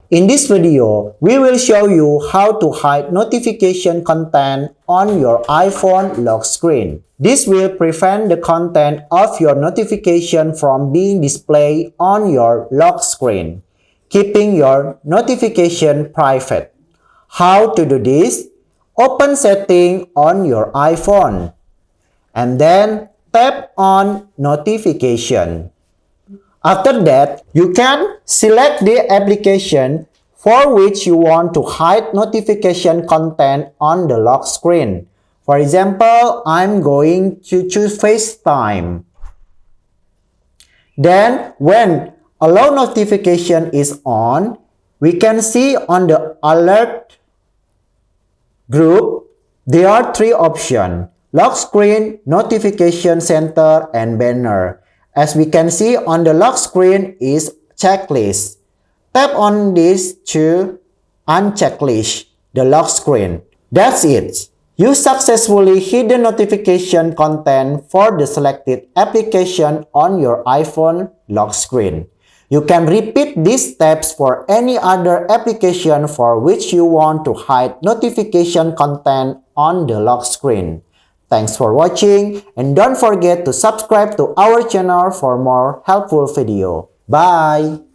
In this video, we will show you how to hide notification content on your iPhone lock screen. This will prevent the content of your notification from being displayed on your lock screen, keeping your notification private. How to do this? Open Setting on your iPhone and then tap on Notification. After that, you can select the application for which you want to hide notification content on the lock screen. For example, I'm going to choose FaceTime. Then, when Allow Notification is on, we can see on the Alert group, there are three options: Lock Screen, Notification Center, and Banner. As we can see on the lock screen is checklist. Tap on this to unchecklist the lock screen. That's it. You successfully hid the notification content for the selected application on your iPhone lock screen. You can repeat these steps for any other application for which you want to hide notification content on the lock screen. Thanks for watching, and don't forget to subscribe to our channel for more helpful video. Bye!